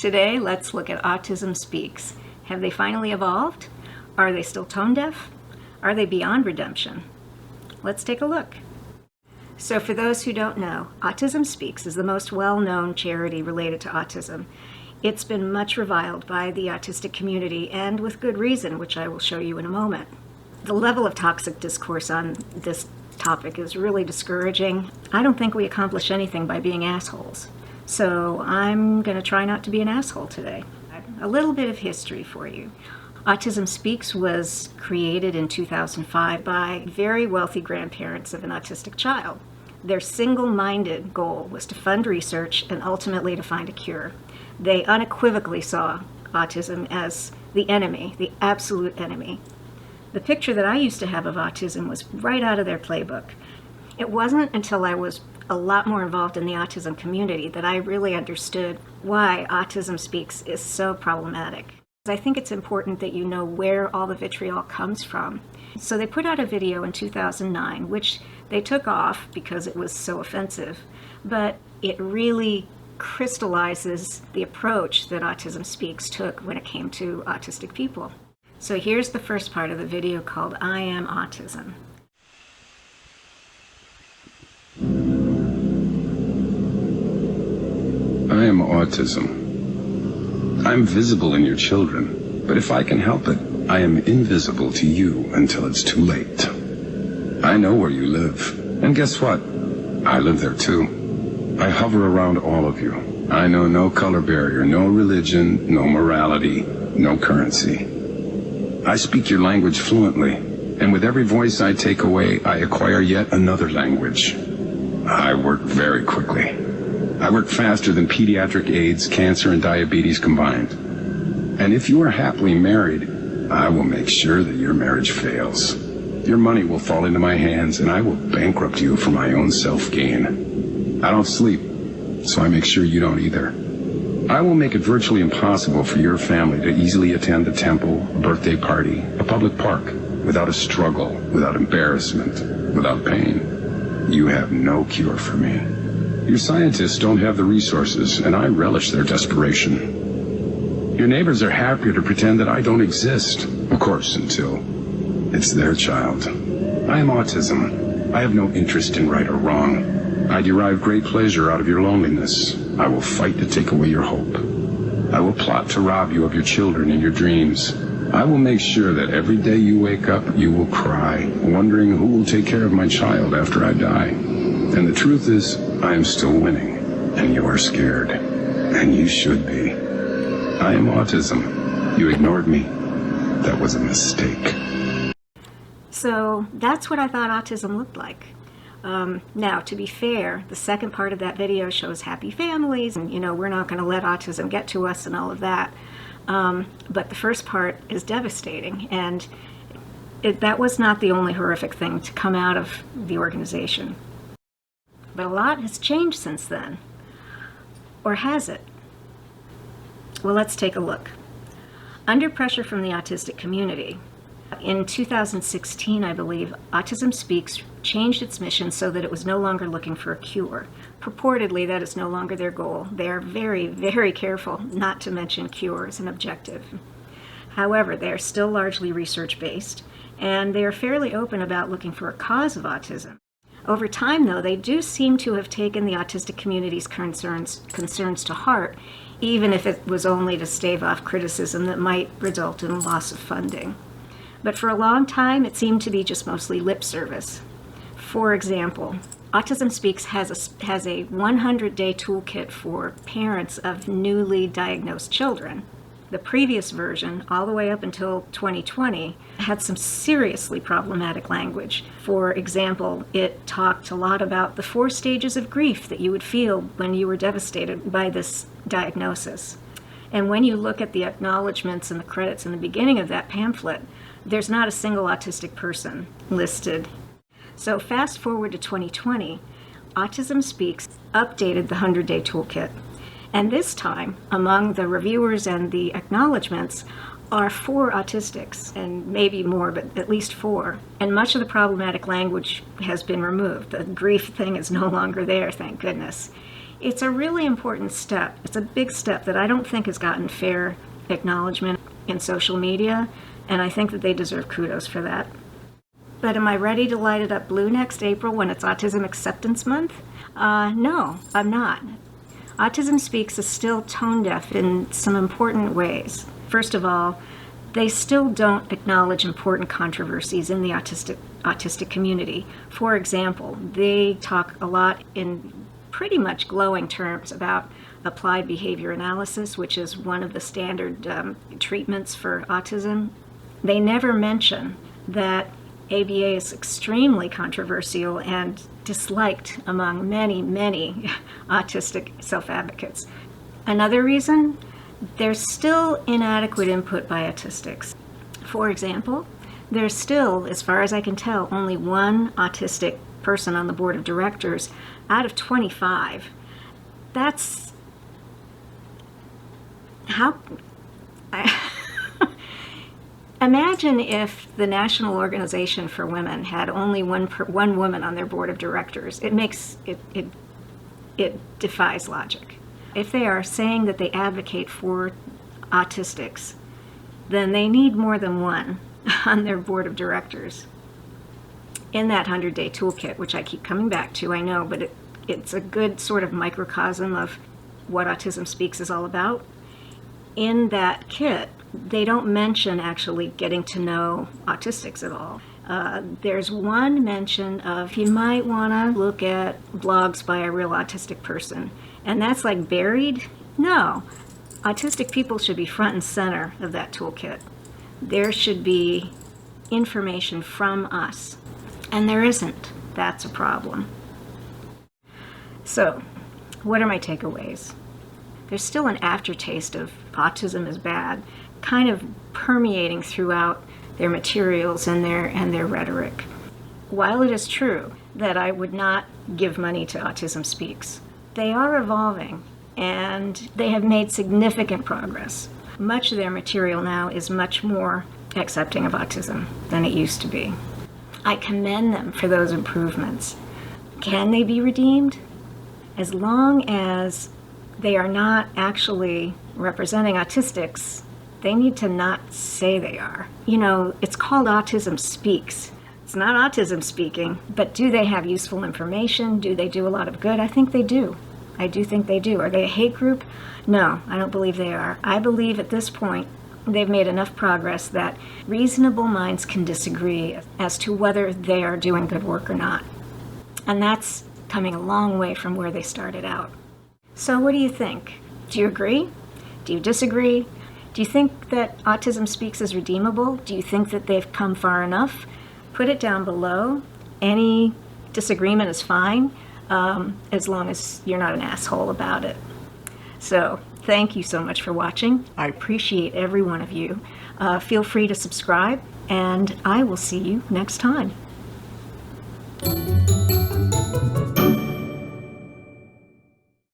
Today, let's look at Autism Speaks. Have they finally evolved? Are they still tone deaf? Are they beyond redemption? Let's take a look. So for those who don't know, Autism Speaks is the most well-known charity related to autism. It's been much reviled by the autistic community, and with good reason, which I will show you in a moment. The level of toxic discourse on this topic is really discouraging. I don't think we accomplish anything by being assholes. So I'm going to try not to be an asshole today. A little bit of history for you. Autism Speaks was created in 2005 by very wealthy grandparents of an autistic child. Their single-minded goal was to fund research and ultimately to find a cure. They unequivocally saw autism as the enemy, the absolute enemy. The picture that I used to have of autism was right out of their playbook. It wasn't until I was a lot more involved in the autism community that I really understood why Autism Speaks is so problematic. I think it's important that you know where all the vitriol comes from. So they put out a video in 2009, which they took off because it was so offensive, but it really crystallizes the approach that Autism Speaks took when it came to autistic people. So here's the first part of the video called I Am Autism. I am autism. I'm visible in your children, but if I can help it, I am invisible to you until it's too late. I know where you live, and guess what? I live there too. I hover around all of you. I know no color barrier, no religion, no morality, no currency. I speak your language fluently, and with every voice I take away, I acquire yet another language. I work very quickly. I work faster than pediatric AIDS, cancer, and diabetes combined. And if you are happily married, I will make sure that your marriage fails. Your money will fall into my hands, and I will bankrupt you for my own self-gain. I don't sleep, so I make sure you don't either. I will make it virtually impossible for your family to easily attend a temple, a birthday party, a public park, without a struggle, without embarrassment, without pain. You have no cure for me. Your scientists don't have the resources, and I relish their desperation. Your neighbors are happier to pretend that I don't exist, of course, until it's their child. I am autism. I have no interest in right or wrong. I derive great pleasure out of your loneliness. I will fight to take away your hope. I will plot to rob you of your children and your dreams. I will make sure that every day you wake up, you will cry, wondering who will take care of my child after I die. And the truth is, I am still winning, and you are scared, and you should be. I am autism. You ignored me. That was a mistake. So that's what I thought autism looked like. Now, to be fair, the second part of that video shows happy families, and we're not going to let autism get to us and all of that. But the first part is devastating, and that was not the only horrific thing to come out of the organization. But a lot has changed since then. Or has it? Well, let's take a look. Under pressure from the autistic community, in 2016, I believe, Autism Speaks changed its mission so that it was no longer looking for a cure. Purportedly, that is no longer their goal. They are very, very careful not to mention cure as an objective. However, they are still largely research-based, and they are fairly open about looking for a cause of autism. Over time, though, they do seem to have taken the autistic community's concerns to heart, even if it was only to stave off criticism that might result in loss of funding. But for a long time, it seemed to be just mostly lip service. For example, Autism Speaks has a 100-day toolkit for parents of newly diagnosed children. The previous version, all the way up until 2020, had some seriously problematic language. For example, it talked a lot about the 4 stages of grief that you would feel when you were devastated by this diagnosis. And when you look at the acknowledgments and the credits in the beginning of that pamphlet, there's not a single autistic person listed. So fast forward to 2020, Autism Speaks updated the 100-day toolkit. And this time, among the reviewers and the acknowledgments, are 4 autistics, and maybe more, but at least 4. And much of the problematic language has been removed. The grief thing is no longer there, thank goodness. It's a really important step. It's a big step that I don't think has gotten fair acknowledgement in social media, and I think that they deserve kudos for that. But am I ready to light it up blue next April when it's Autism Acceptance Month? No, I'm not. Autism Speaks is still tone deaf in some important ways. First of all, they still don't acknowledge important controversies in the autistic community. For example, they talk a lot in pretty much glowing terms about applied behavior analysis, which is one of the standard treatments for autism. They never mention that ABA is extremely controversial and disliked among many, many autistic self-advocates. Another reason, there's still inadequate input by autistics. For example, there's still, as far as I can tell, only one autistic person on the board of directors out of 25. That's how... Imagine if the National Organization for Women had only one woman on their board of directors. It defies logic. If they are saying that they advocate for autistics, then they need more than one on their board of directors. In that 100-day toolkit, which I keep coming back to, I know, but it's a good sort of microcosm of what Autism Speaks is all about. In that kit, they don't mention actually getting to know autistics at all. There's one mention of you might want to look at blogs by a real autistic person, and that's like buried. No, autistic people should be front and center of that toolkit. There should be information from us, and there isn't. That's a problem. So, what are my takeaways? There's still an aftertaste of autism is bad, kind of permeating throughout their materials and their rhetoric. While it is true that I would not give money to Autism Speaks, they are evolving and they have made significant progress. Much of their material now is much more accepting of autism than it used to be. I commend them for those improvements. Can they be redeemed? As long as they are not actually representing autistics, they need to not say they are. You know, it's called Autism Speaks. It's not autism speaking, but do they have useful information? Do they do a lot of good? I think they do. I do think they do. Are they a hate group? No, I don't believe they are. I believe at this point they've made enough progress that reasonable minds can disagree as to whether they are doing good work or not. And that's coming a long way from where they started out. So what do you think? Do you agree? Do you disagree? Do you think that Autism Speaks is redeemable? Do you think that they've come far enough? Put it down below. Any disagreement is fine, as long as you're not an asshole about it. So, thank you so much for watching. I appreciate every one of you. Feel free to subscribe, and I will see you next time.